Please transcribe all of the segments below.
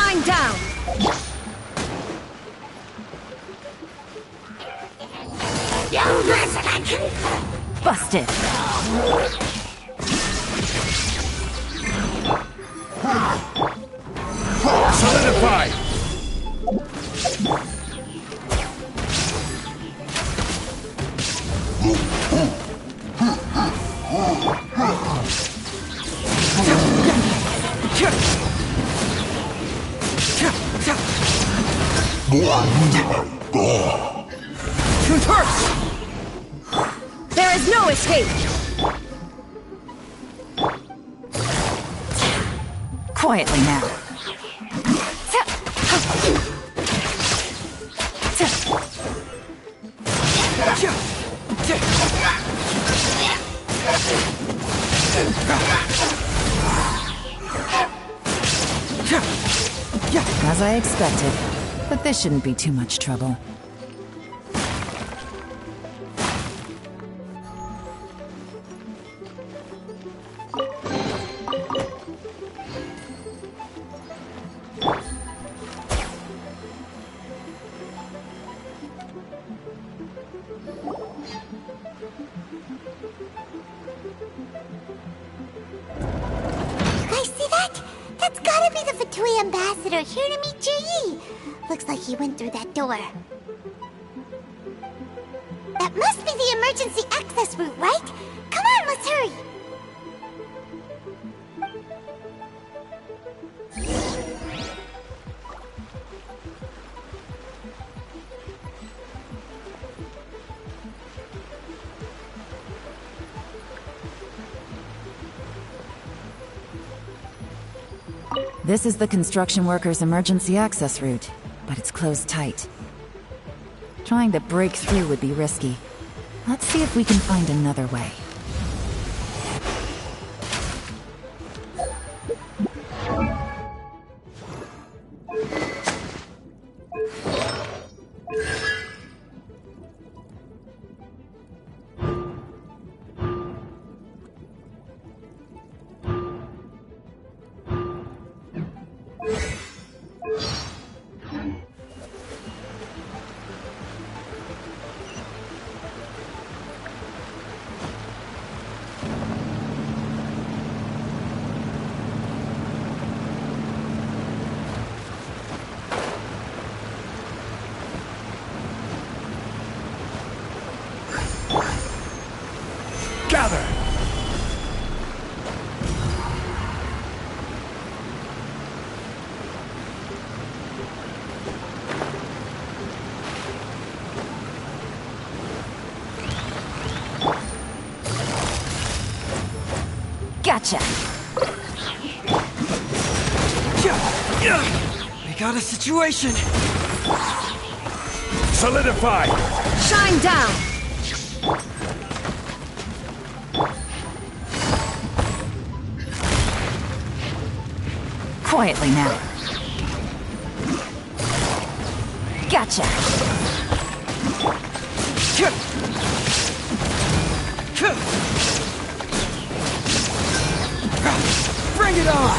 Shine down! Busted! Solidified! There is no escape! Quietly now. As I expected, but this shouldn't be too much trouble. Ambassador here to meet Ji. Looks like he went through that door. That must be the emergency access route, right? Come on, let's hurry! This is the construction workers' emergency access route, but it's closed tight. Trying to break through would be risky. Let's see if we can find another way. Gather! Gotcha! We got a situation! Solidified! Shine down! Quietly now. Gotcha! Bring it on!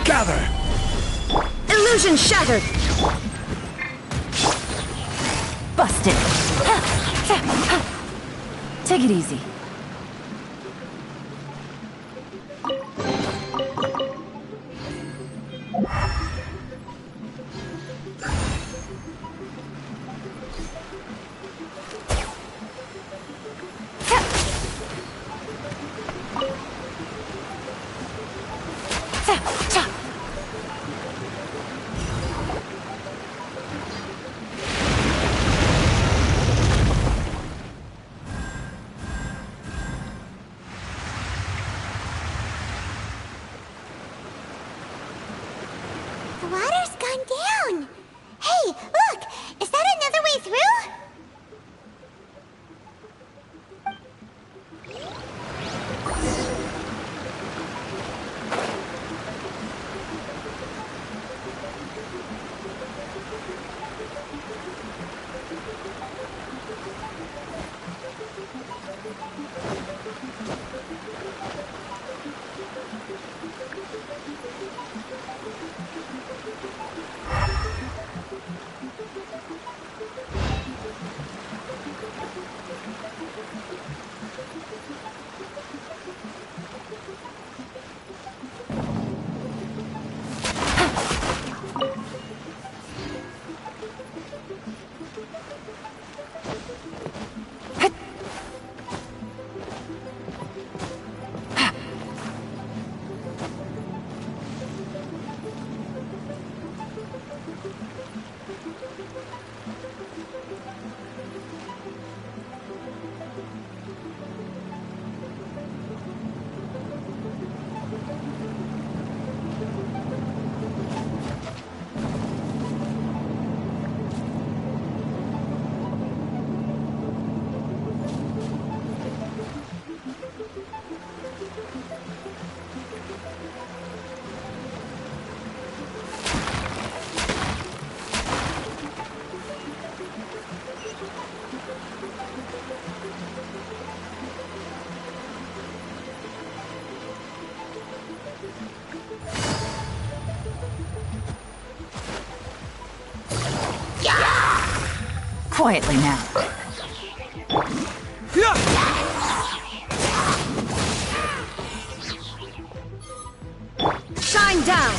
Gather! Illusion shattered! Busted! Take it easy. The water's gone down! Hey, look! Is that another way through? Quietly now. Shine down!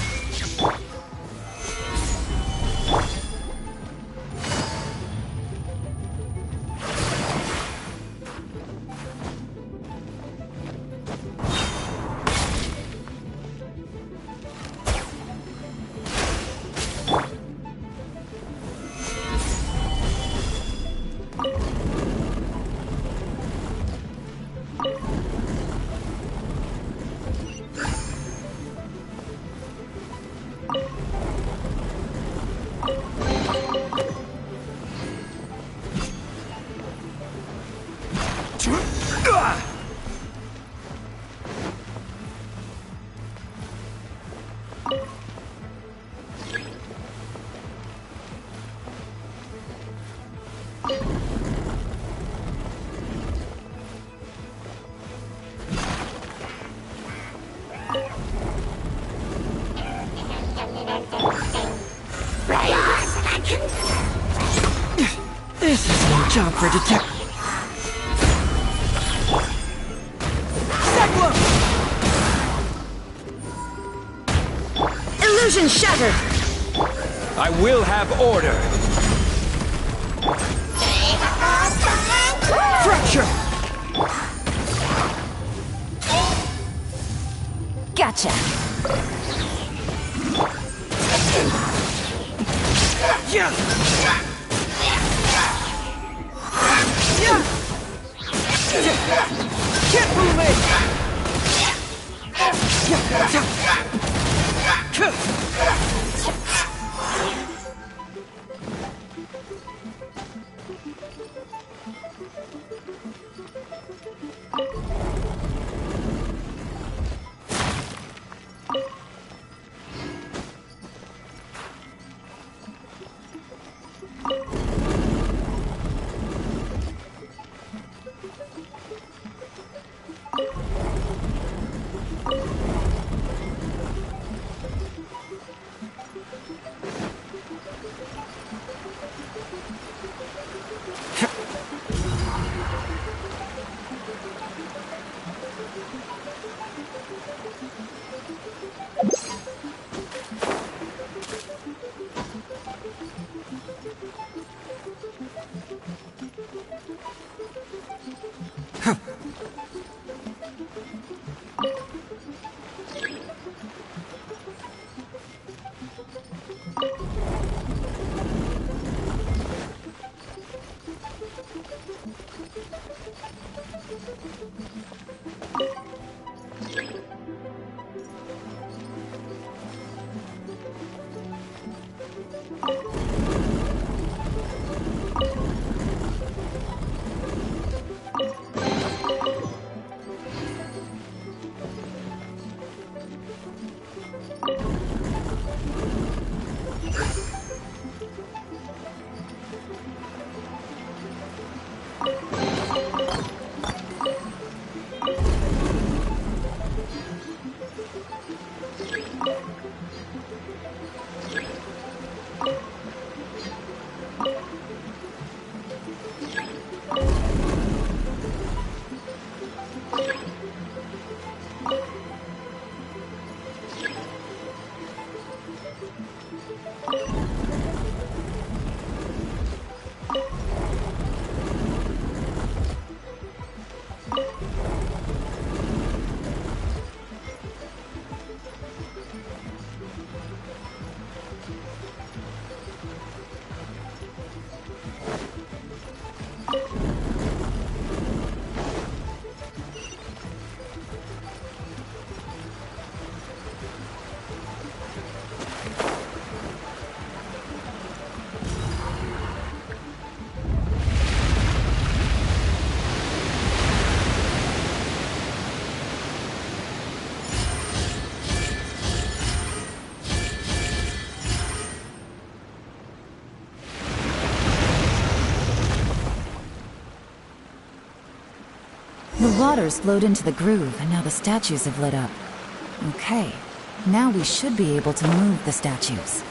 This is no job for detective. Illusion shattered! I will have order. Fracture! Gotcha! Yeah! Can't move me! The waters flowed into the groove, and now the statues have lit up. Okay, now we should be able to move the statues.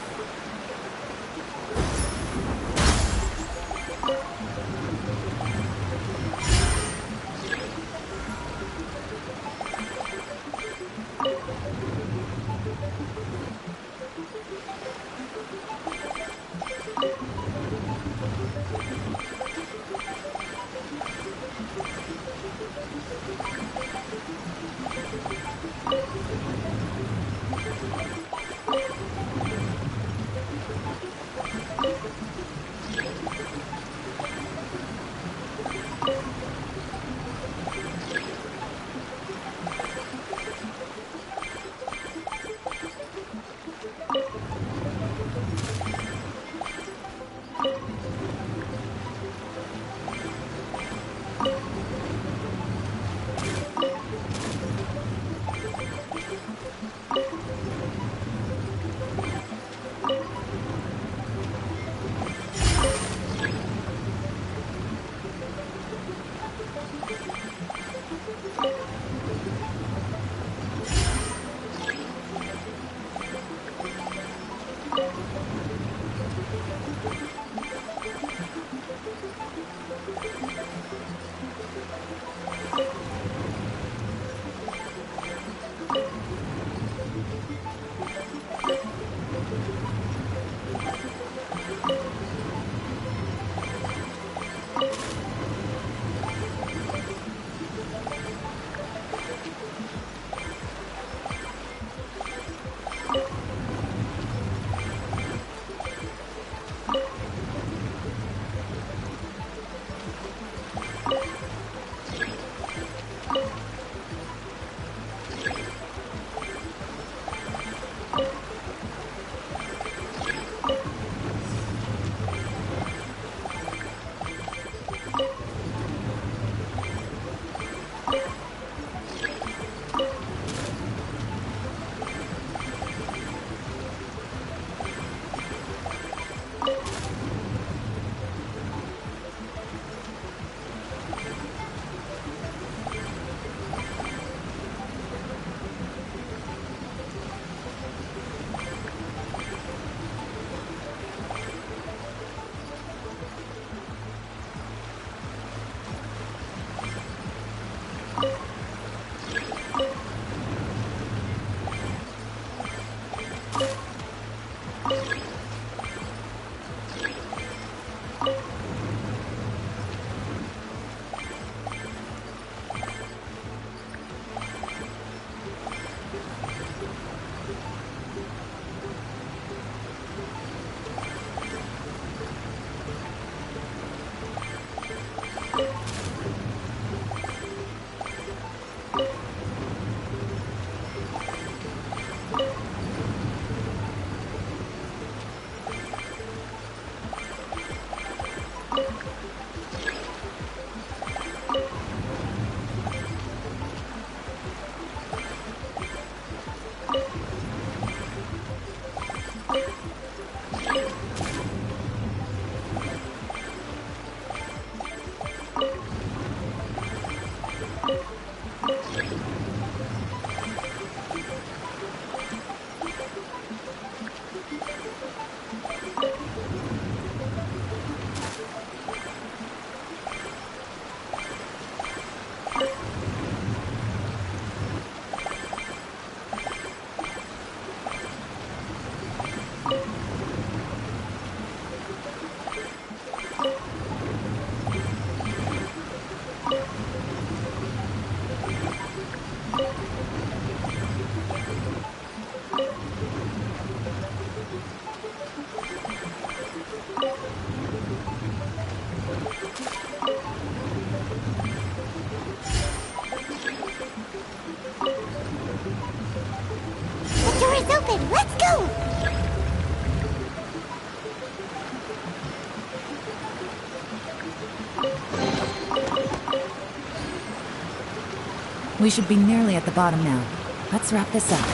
We should be nearly at the bottom now. Let's wrap this up.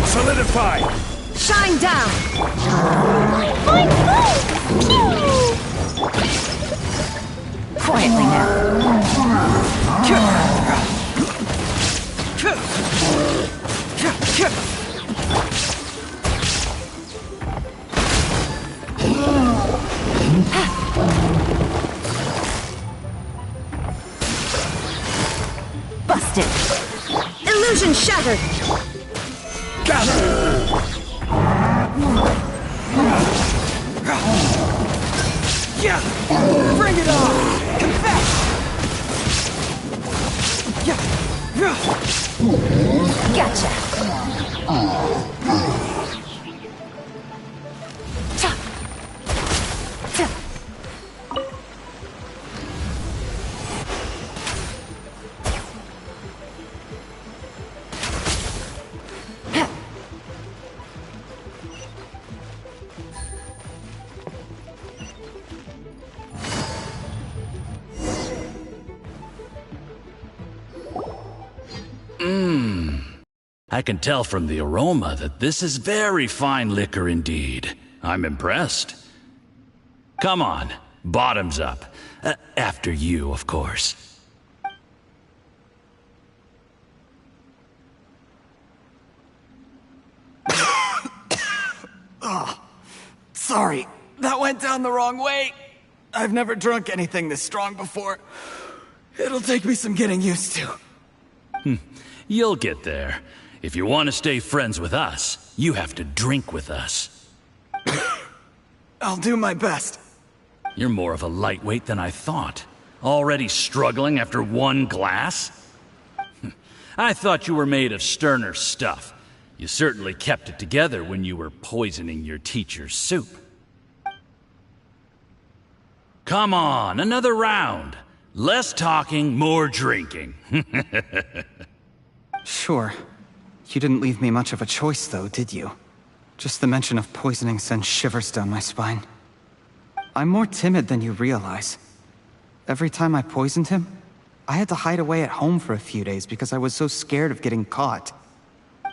Solidify! Shine down! Quietly now. Busted! Illusion shattered! Got it! Yeah! Bring it on! Confess! Yeah! Gotcha! Cha! Cha! Ha! I can tell from the aroma that this is very fine liquor indeed. I'm impressed. Come on, bottoms up. After you, of course. Sorry, that went down the wrong way. I've never drunk anything this strong before. It'll take me some getting used to. You'll get there. If you want to stay friends with us, you have to drink with us. I'll do my best. You're more of a lightweight than I thought. Already struggling after one glass? I thought you were made of sterner stuff. You certainly kept it together when you were poisoning your teacher's soup. Come on, another round. Less talking, more drinking. Sure. You didn't leave me much of a choice, though, did you? Just the mention of poisoning sends shivers down my spine. I'm more timid than you realize. Every time I poisoned him, I had to hide away at home for a few days because I was so scared of getting caught.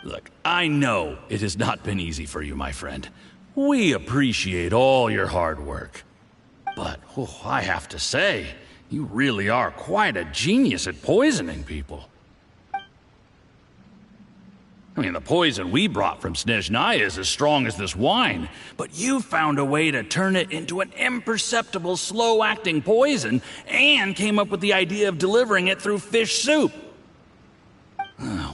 Look, I know it has not been easy for you, my friend. We appreciate all your hard work. But, I have to say, you really are quite a genius at poisoning people. I mean, the poison we brought from Snezhnaya is as strong as this wine, but you found a way to turn it into an imperceptible, slow-acting poison, and came up with the idea of delivering it through fish soup.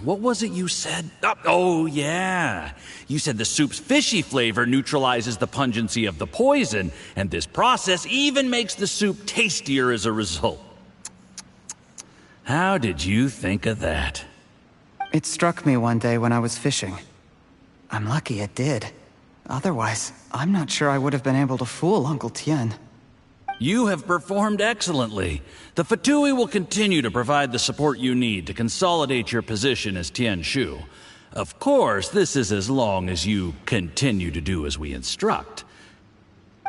What was it you said? Oh, yeah. You said the soup's fishy flavor neutralizes the pungency of the poison, and this process even makes the soup tastier as a result. How did you think of that? It struck me one day when I was fishing. I'm lucky it did. Otherwise, I'm not sure I would have been able to fool Uncle Tien. You have performed excellently. The Fatui will continue to provide the support you need to consolidate your position as Tien Shu. Of course, this is as long as you continue to do as we instruct.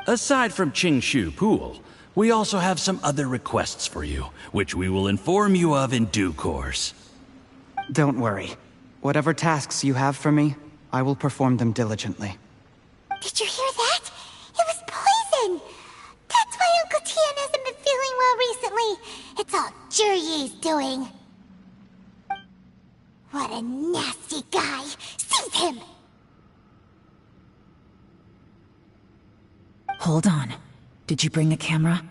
Aside from Qingshu Pool, we also have some other requests for you, which we will inform you of in due course. Don't worry. Whatever tasks you have for me, I will perform them diligently. Did you hear that? It was poison! That's why Uncle Tien hasn't been feeling well recently. It's all Jurye's doing. What a nasty guy! Seize him! Hold on. Did you bring a camera?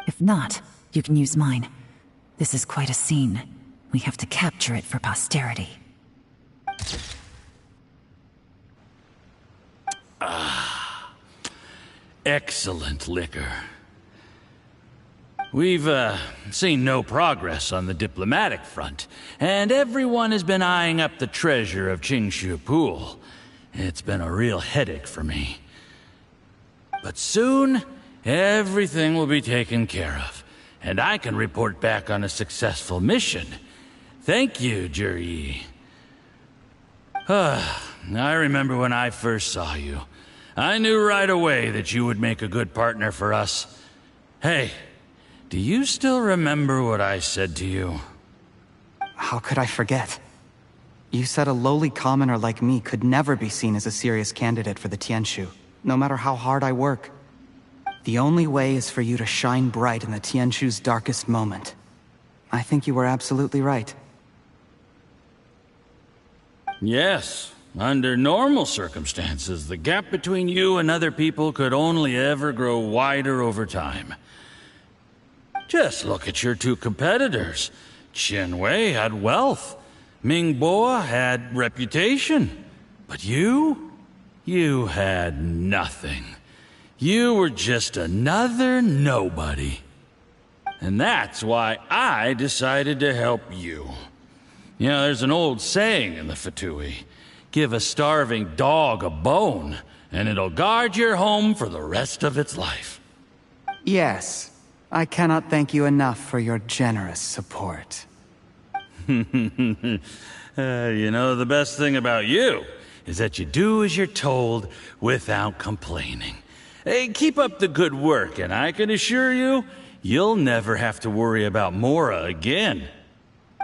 If not, you can use mine. This is quite a scene. We have to capture it for posterity. Excellent liquor. We've, seen no progress on the diplomatic front, and everyone has been eyeing up the treasure of Qingshu Pool. It's been a real headache for me. But soon, everything will be taken care of, and I can report back on a successful mission. Thank you, Jurye. I remember when I first saw you. I knew right away that you would make a good partner for us. Hey, do you still remember what I said to you? How could I forget? You said a lowly commoner like me could never be seen as a serious candidate for the Tianshu, no matter how hard I work. The only way is for you to shine bright in the Tianshu's darkest moment. I think you were absolutely right. Yes. Under normal circumstances, the gap between you and other people could only ever grow wider over time. Just look at your two competitors. Chen Wei had wealth. Ming Boa had reputation. But you had nothing. You were just another nobody. And that's why I decided to help you. You know, there's an old saying in the Fatui. Give a starving dog a bone, and it'll guard your home for the rest of its life. Yes. I cannot thank you enough for your generous support. You know, the best thing about you is that you do as you're told without complaining. Hey, keep up the good work, and I can assure you, you'll never have to worry about Mora again.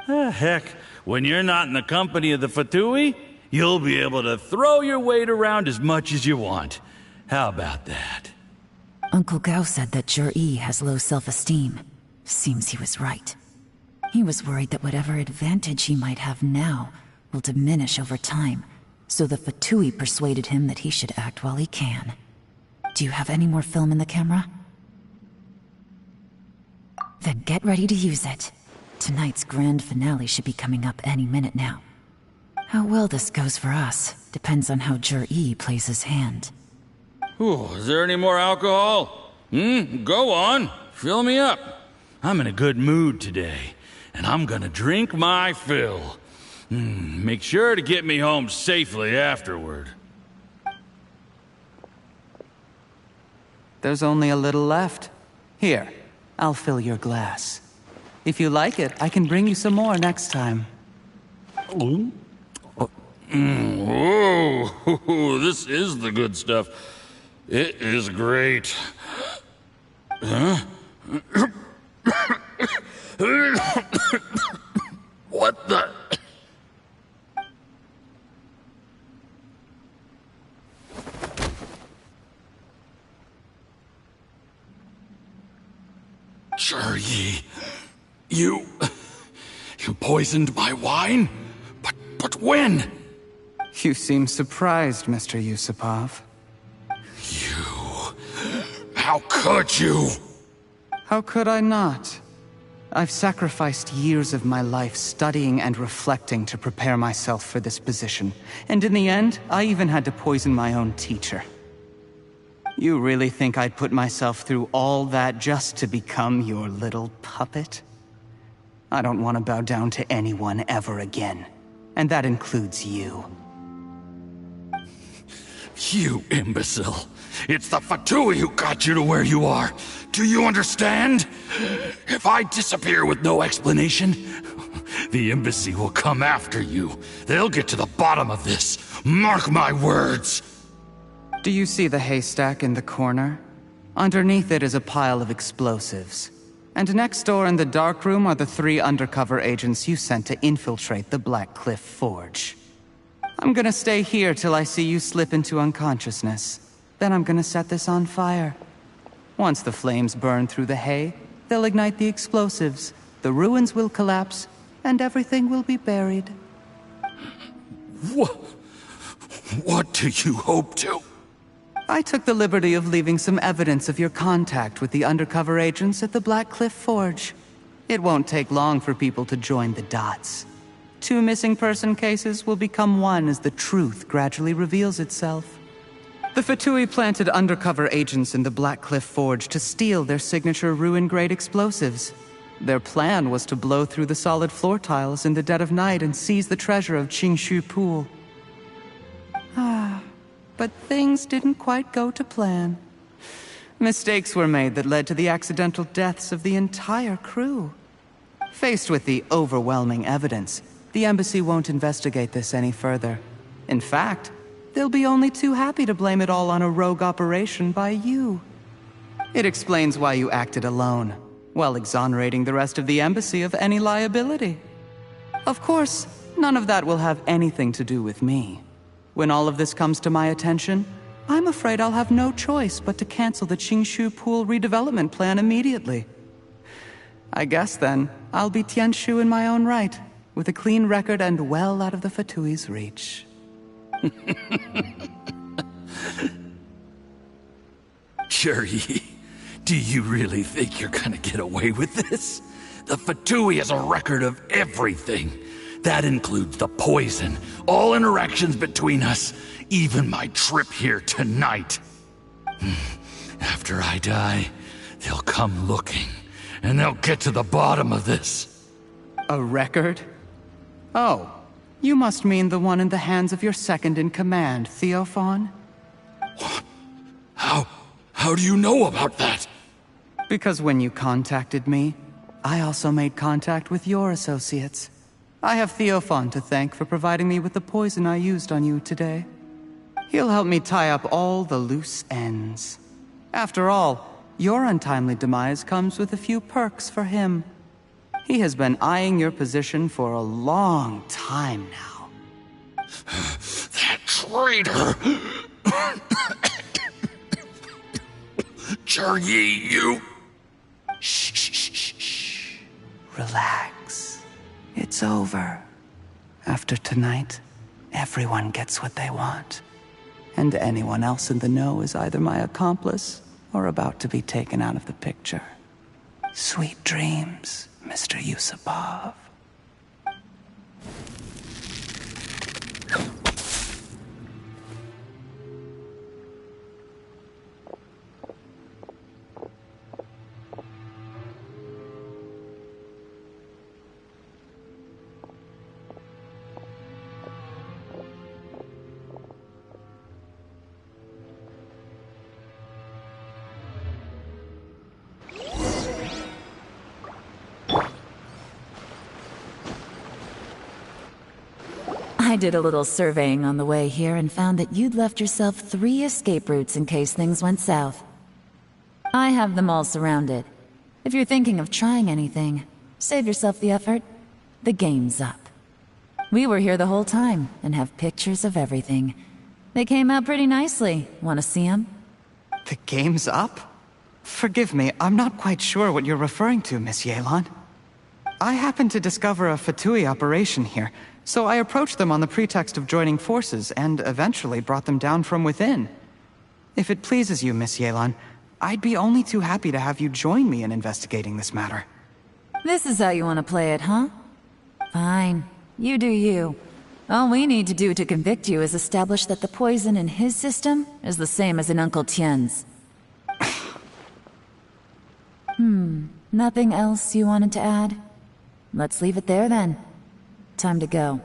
Heck, when you're not in the company of the Fatui, you'll be able to throw your weight around as much as you want. How about that? Uncle Gao said that Jur-E has low self-esteem. Seems he was right. He was worried that whatever advantage he might have now will diminish over time, so the Fatui persuaded him that he should act while he can. Do you have any more film in the camera? Then get ready to use it. Tonight's grand finale should be coming up any minute now. How well this goes for us depends on how Jur-E plays his hand. Ooh, is there any more alcohol? Go on. Fill me up. I'm in a good mood today, and I'm gonna drink my fill. Make sure to get me home safely afterward. There's only a little left. Here, I'll fill your glass. If you like it, I can bring you some more next time. Whoa, this is the good stuff. It is great. Huh? What the? Jur-E, you poisoned my wine? But when? You seem surprised, Mr. Yusupov. How could you? How could I not? I've sacrificed years of my life studying and reflecting to prepare myself for this position. And in the end, I even had to poison my own teacher. You really think I'd put myself through all that just to become your little puppet? I don't want to bow down to anyone ever again. And that includes you. You imbecile. It's the Fatui who got you to where you are. Do you understand? If I disappear with no explanation, the embassy will come after you. They'll get to the bottom of this. Mark my words. Do you see the haystack in the corner? Underneath it is a pile of explosives. And next door in the dark room are the 3 undercover agents you sent to infiltrate the Black Cliff Forge. I'm gonna stay here till I see you slip into unconsciousness. Then I'm gonna set this on fire. Once the flames burn through the hay, they'll ignite the explosives, the ruins will collapse, and everything will be buried. What do you hope to? I took the liberty of leaving some evidence of your contact with the undercover agents at the Black Cliff Forge. It won't take long for people to join the dots. 2 missing person cases will become one as the truth gradually reveals itself. The Fatui planted undercover agents in the Black Cliff Forge to steal their signature ruin-grade explosives. Their plan was to blow through the solid floor tiles in the dead of night and seize the treasure of Qingshu Pool. But things didn't quite go to plan. Mistakes were made that led to the accidental deaths of the entire crew. Faced with the overwhelming evidence, the embassy won't investigate this any further. In fact, they'll be only too happy to blame it all on a rogue operation by you. It explains why you acted alone, while exonerating the rest of the embassy of any liability. Of course, none of that will have anything to do with me. When all of this comes to my attention, I'm afraid I'll have no choice but to cancel the Qingshu Pool redevelopment plan immediately. I guess then, I'll be Tianshu in my own right, with a clean record and well out of the Fatui's reach. Cherry, do you really think you're gonna get away with this? The Fatui has a record of everything. That includes the poison, all interactions between us, even my trip here tonight. After I die, they'll come looking, and they'll get to the bottom of this. A record? Oh, you must mean the one in the hands of your second-in-command, Theophan? How do you know about that? Because when you contacted me, I also made contact with your associates. I have Theophan to thank for providing me with the poison I used on you today. He'll help me tie up all the loose ends. After all, your untimely demise comes with a few perks for him. He has been eyeing your position for a long time now. That traitor! Cherry, you... Shh. Relax. It's over. After tonight, everyone gets what they want. And anyone else in the know is either my accomplice or about to be taken out of the picture. Sweet dreams, Mr. Yusupov. I did a little surveying on the way here and found that you'd left yourself 3 escape routes in case things went south. I have them all surrounded. If you're thinking of trying anything, save yourself the effort. The game's up. We were here the whole time and have pictures of everything. They came out pretty nicely. Want to see them? The game's up? Forgive me, I'm not quite sure what you're referring to, Miss Yelan. I happened to discover a Fatui operation here, so I approached them on the pretext of joining forces and eventually brought them down from within. If it pleases you, Miss Yelan, I'd be only too happy to have you join me in investigating this matter. This is how you want to play it, huh? Fine. You do you. All we need to do to convict you is establish that the poison in his system is the same as in Uncle Tien's. Nothing else you wanted to add? Let's leave it there then. Time to go.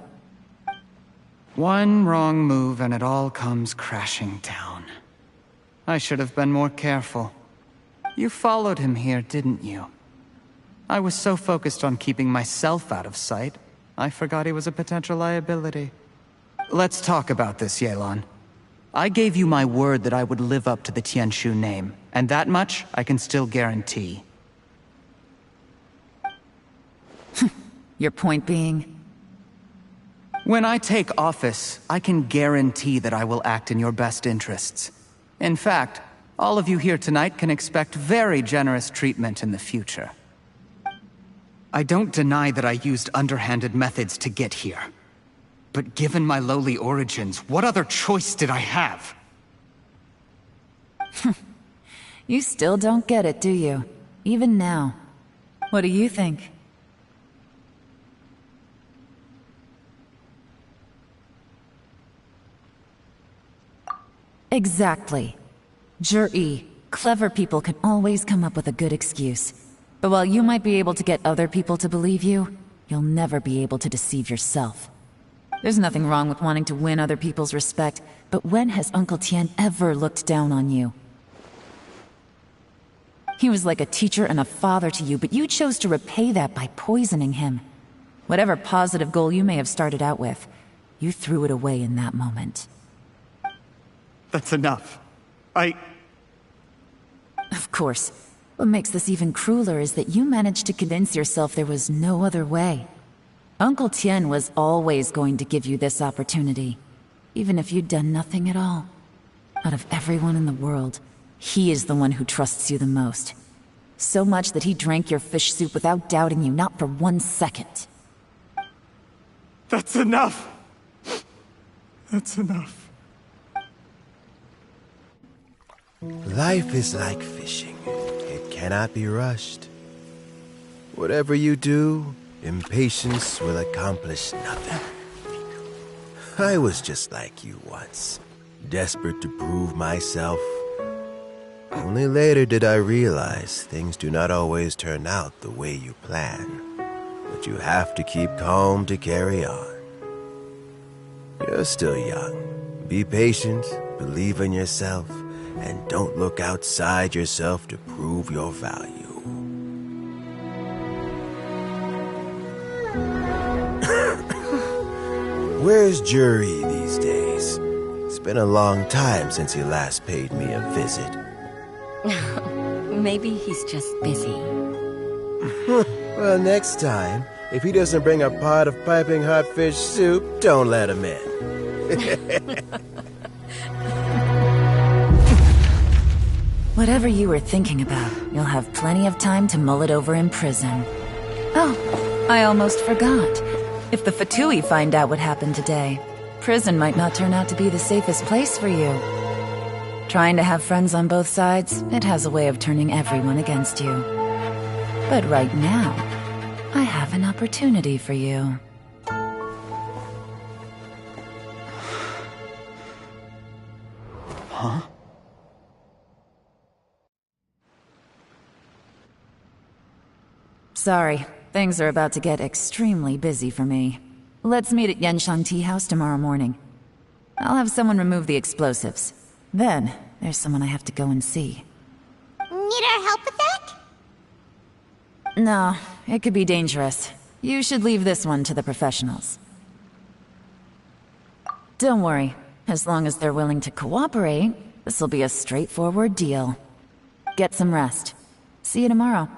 One wrong move and it all comes crashing down. I should have been more careful. You followed him here, didn't you? I was so focused on keeping myself out of sight, I forgot he was a potential liability. Let's talk about this, Yelan. I gave you my word that I would live up to the Tianshu name, and that much I can still guarantee. Your point being? When I take office, I can guarantee that I will act in your best interests. In fact, all of you here tonight can expect very generous treatment in the future. I don't deny that I used underhanded methods to get here. But given my lowly origins, what other choice did I have? You still don't get it, do you? Even now. What do you think? Exactly. Jur-E, clever people can always come up with a good excuse. But while you might be able to get other people to believe you, you'll never be able to deceive yourself. There's nothing wrong with wanting to win other people's respect, but when has Uncle Tien ever looked down on you? He was like a teacher and a father to you, but you chose to repay that by poisoning him. Whatever positive goal you may have started out with, you threw it away in that moment. That's enough. Of course. What makes this even crueler is that you managed to convince yourself there was no other way. Uncle Tien was always going to give you this opportunity, even if you'd done nothing at all. Out of everyone in the world, he is the one who trusts you the most. So much that he drank your fish soup without doubting you, not for 1 second. That's enough! That's enough. Life is like fishing. It cannot be rushed. Whatever you do, impatience will accomplish nothing. I was just like you once, desperate to prove myself. Only later did I realize things do not always turn out the way you plan. But you have to keep calm to carry on. You're still young. Be patient, believe in yourself, and don't look outside yourself to prove your value. Where's Jury these days? It's been a long time since he last paid me a visit. Maybe he's just busy. Well, next time, if he doesn't bring a pot of piping hot fish soup, don't let him in. Whatever you were thinking about, you'll have plenty of time to mull it over in prison. Oh, I almost forgot. If the Fatui find out what happened today, prison might not turn out to be the safest place for you. Trying to have friends on both sides, it has a way of turning everyone against you. But right now, I have an opportunity for you. Huh? Sorry, things are about to get extremely busy for me. Let's meet at Genshin Tea House tomorrow morning. I'll have someone remove the explosives. Then, there's someone I have to go and see. Need our help with that? No, it could be dangerous. You should leave this one to the professionals. Don't worry. As long as they're willing to cooperate, this'll be a straightforward deal. Get some rest. See you tomorrow.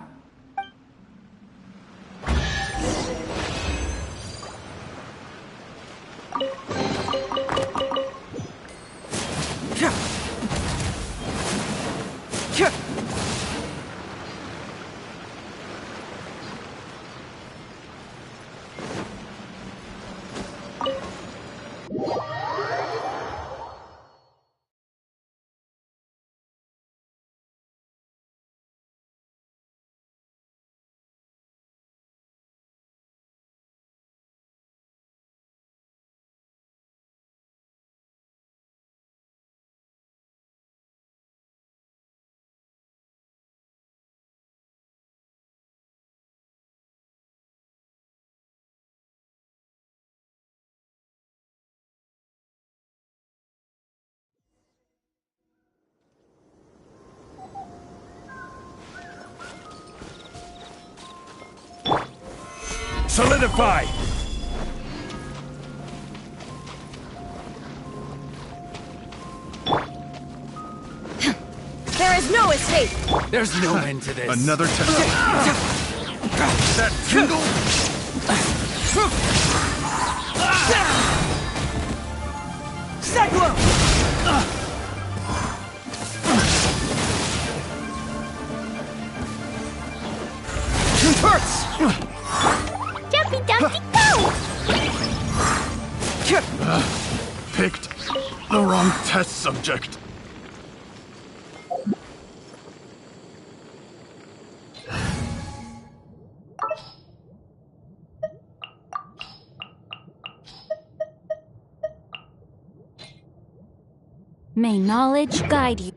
Solidify! There is no escape! There's no end to this. Another test. That tingle? Cyclone! Hurts! Jumpy Dumpty go! Picked the wrong test subject. May knowledge guide you.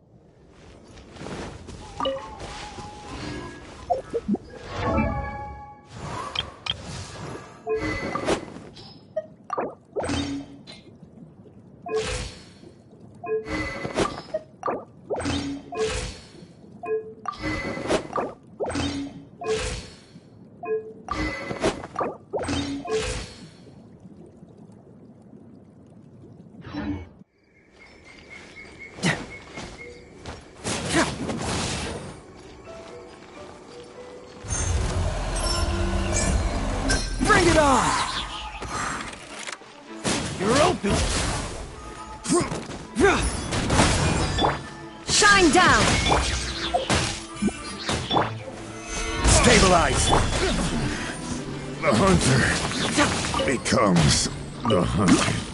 You're open! Shine down! Stabilize! The hunter becomes the hunted.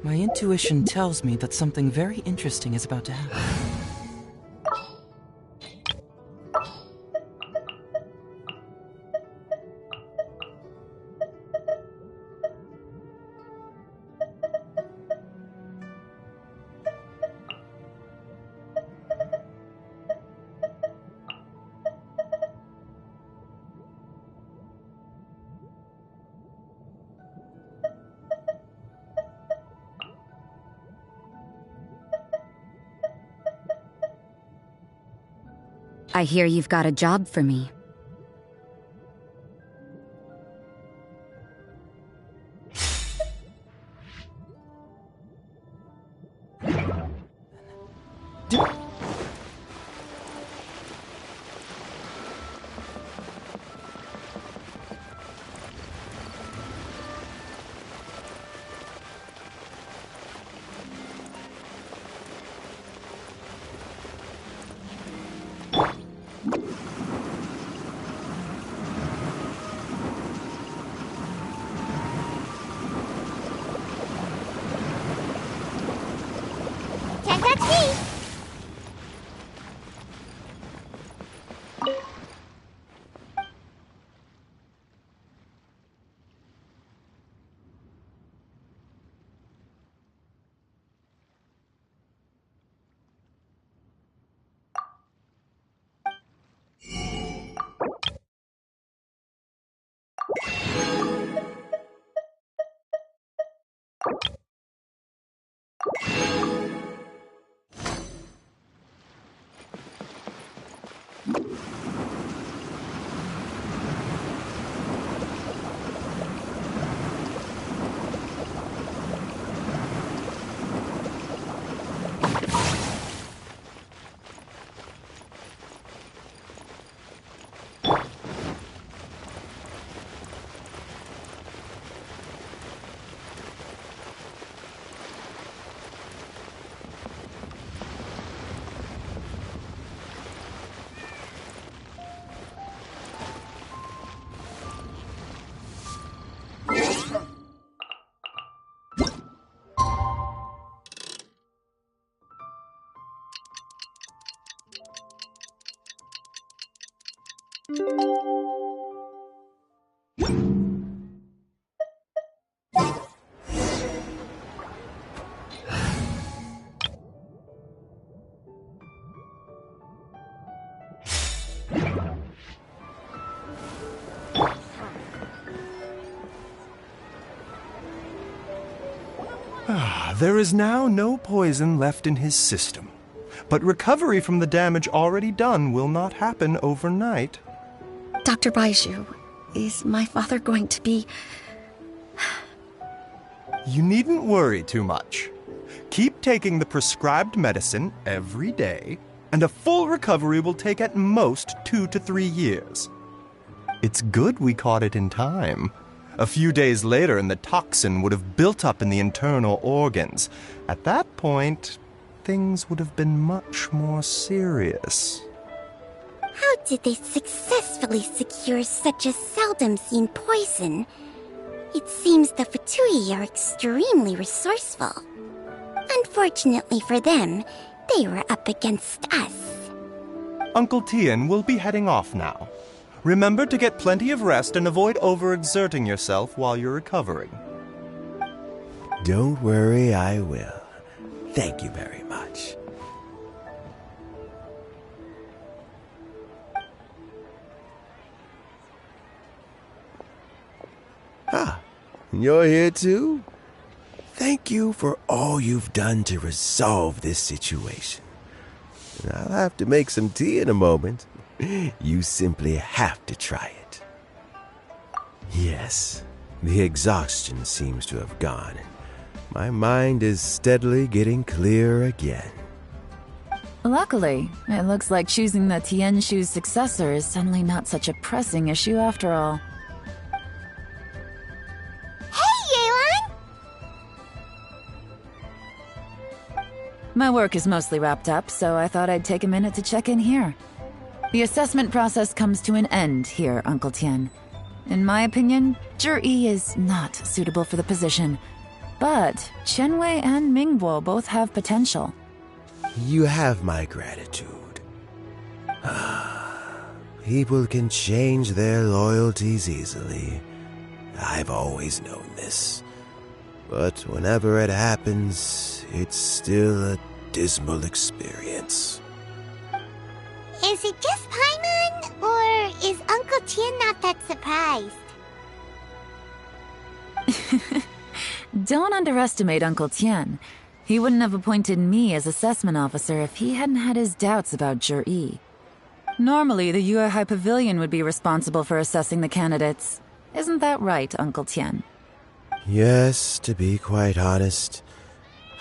My intuition tells me that something very interesting is about to happen. I hear you've got a job for me. Can't touch me! There is now no poison left in his system, but recovery from the damage already done will not happen overnight. Dr. Baiju, is my father going to be... You needn't worry too much. Keep taking the prescribed medicine every day, and a full recovery will take at most 2 to 3 years. It's good we caught it in time. A few days later, and the toxin would have built up in the internal organs. At that point, things would have been much more serious. How did they successfully secure such a seldom-seen poison? It seems the Fatui are extremely resourceful. Unfortunately for them, they were up against us. Uncle Tien will be heading off now. Remember to get plenty of rest and avoid overexerting yourself while you're recovering. Don't worry, I will. Thank you very much. Ah, you're here too? Thank you for all you've done to resolve this situation. I'll have to make some tea in a moment. You simply have to try it. Yes, the exhaustion seems to have gone. My mind is steadily getting clearer again. Luckily, it looks like choosing the Tianshu's successor is suddenly not such a pressing issue after all. My work is mostly wrapped up, so I thought I'd take a minute to check in here. The assessment process comes to an end here, Uncle Tien. In my opinion, Zhi is not suitable for the position, but Qianwei and Mingbo both have potential. You have my gratitude. People can change their loyalties easily. I've always known this. But whenever it happens, it's still a dismal experience. Is it just Paimon, or is Uncle Tien not that surprised? Don't underestimate Uncle Tien. He wouldn't have appointed me as assessment officer if he hadn't had his doubts about Zhi. Normally, the Yuehai Pavilion would be responsible for assessing the candidates. Isn't that right, Uncle Tien? Yes, to be quite honest,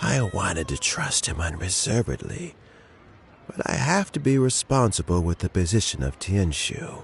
I wanted to trust him unreservedly. But I have to be responsible with the position of Tianshu.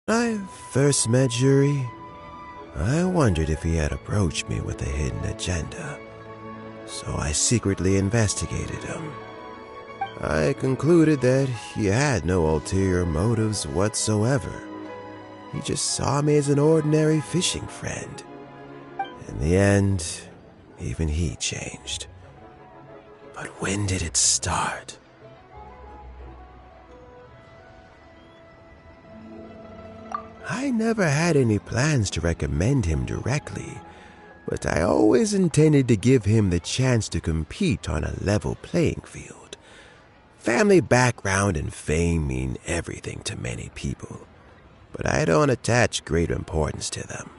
When I first met Zhi, I wondered if he had approached me with a hidden agenda. So I secretly investigated him. I concluded that he had no ulterior motives whatsoever. He just saw me as an ordinary fishing friend. In the end, even he changed. But when did it start? I never had any plans to recommend him directly, but I always intended to give him the chance to compete on a level playing field. Family background and fame mean everything to many people, but I don't attach great importance to them.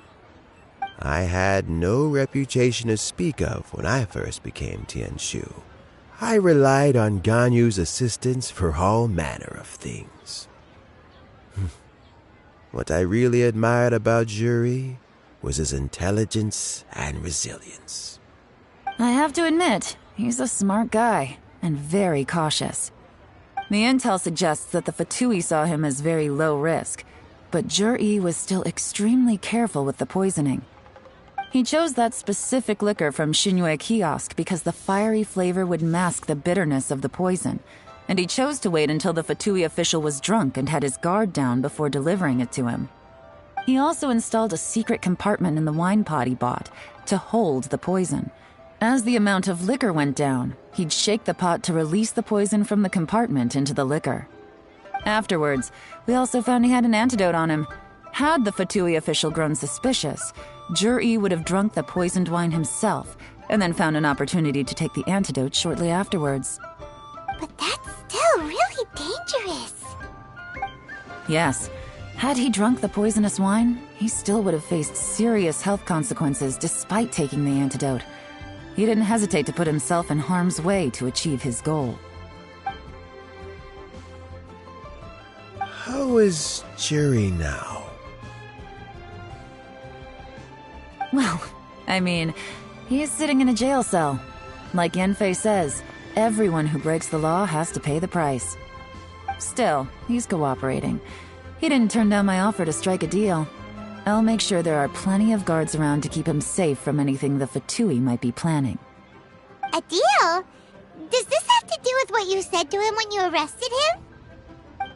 I had no reputation to speak of when I first became Tianshu. I relied on Ganyu's assistance for all manner of things. What I really admired about Juri was his intelligence and resilience. I have to admit, he's a smart guy, and very cautious. The intel suggests that the Fatui saw him as very low risk, but Juri was still extremely careful with the poisoning. He chose that specific liquor from Shinue Kiosk because the fiery flavor would mask the bitterness of the poison, and he chose to wait until the Fatui official was drunk and had his guard down before delivering it to him. He also installed a secret compartment in the wine pot he bought to hold the poison. As the amount of liquor went down, he'd shake the pot to release the poison from the compartment into the liquor. Afterwards, we also found he had an antidote on him. Had the Fatui official grown suspicious, Juri would have drunk the poisoned wine himself and then found an opportunity to take the antidote shortly afterwards. But that's still really dangerous. Yes. Had he drunk the poisonous wine, he still would have faced serious health consequences despite taking the antidote. He didn't hesitate to put himself in harm's way to achieve his goal. How is Juri now? Well, I mean, he's sitting in a jail cell. Like Yanfei says, everyone who breaks the law has to pay the price. Still, he's cooperating. He didn't turn down my offer to strike a deal. I'll make sure there are plenty of guards around to keep him safe from anything the Fatui might be planning. A deal? Does this have to do with what you said to him when you arrested him?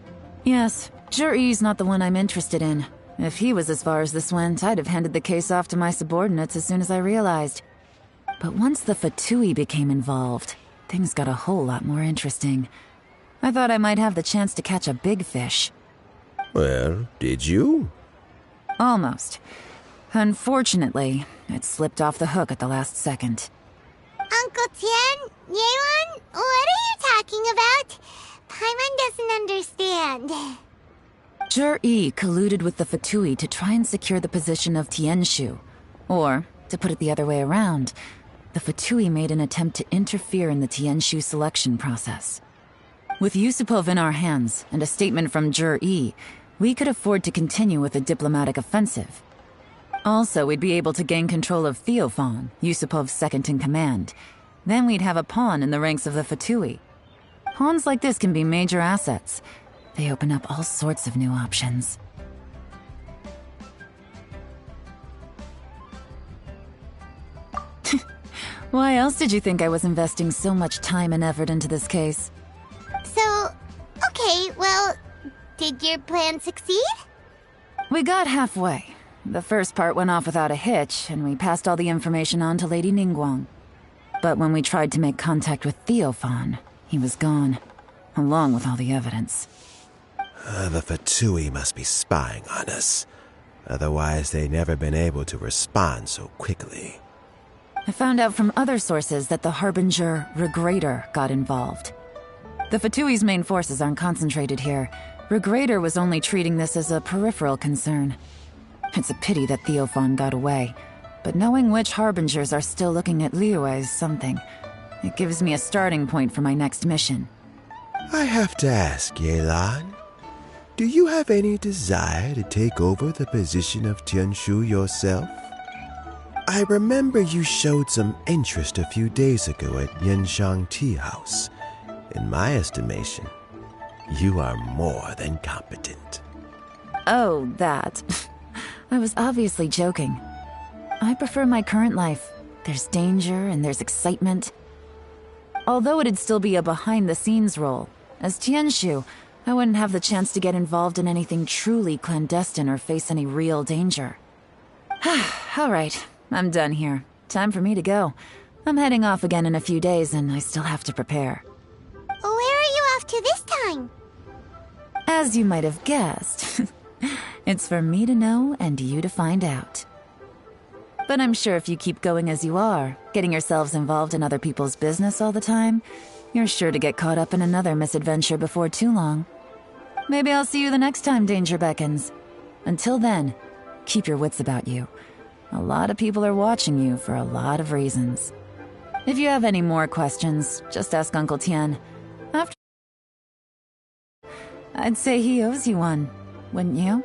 Yes, Juri's not the one I'm interested in. If he was as far as this went, I'd have handed the case off to my subordinates as soon as I realized. But once the Fatui became involved, things got a whole lot more interesting. I thought I might have the chance to catch a big fish. Well, did you? Almost. Unfortunately, it slipped off the hook at the last second. Uncle Tian, Yeon, what are you talking about? Paimon doesn't understand. Jur-E colluded with the Fatui to try and secure the position of Tianshu. Or, to put it the other way around, the Fatui made an attempt to interfere in the Tianshu selection process. With Yusupov in our hands and a statement from Jur-E, we could afford to continue with a diplomatic offensive. Also, we'd be able to gain control of Theophan, Yusupov's second-in-command. Then we'd have a pawn in the ranks of the Fatui. Pawns like this can be major assets. They open up all sorts of new options. Why else did you think I was investing so much time and effort into this case? So, okay, well, did your plan succeed? We got halfway. The first part went off without a hitch, and we passed all the information on to Lady Ningguang. But when we tried to make contact with Theophan, he was gone, along with all the evidence. The Fatui must be spying on us. Otherwise, they'd never been able to respond so quickly. I found out from other sources that the Harbinger, Regrator, got involved. The Fatui's main forces aren't concentrated here. Regrator was only treating this as a peripheral concern. It's a pity that Theophan got away, but knowing which Harbingers are still looking at Liyue is something. It gives me a starting point for my next mission. I have to ask, Yelan, do you have any desire to take over the position of Tianshu yourself? I remember you showed some interest a few days ago at Yenshang Tea House. In my estimation, you are more than competent. Oh, that. I was obviously joking. I prefer my current life. There's danger and there's excitement. Although it'd still be a behind-the-scenes role, as Tianshu, I wouldn't have the chance to get involved in anything truly clandestine or face any real danger. All right, I'm done here. Time for me to go. I'm heading off again in a few days, and I still have to prepare. Where are you off to this time? As you might have guessed, it's for me to know and you to find out. But I'm sure if you keep going as you are, getting yourselves involved in other people's business all the time, you're sure to get caught up in another misadventure before too long. Maybe I'll see you the next time danger beckons. Until then, keep your wits about you. A lot of people are watching you for a lot of reasons. If you have any more questions, just ask Uncle Tien. After I'd say he owes you one, wouldn't you?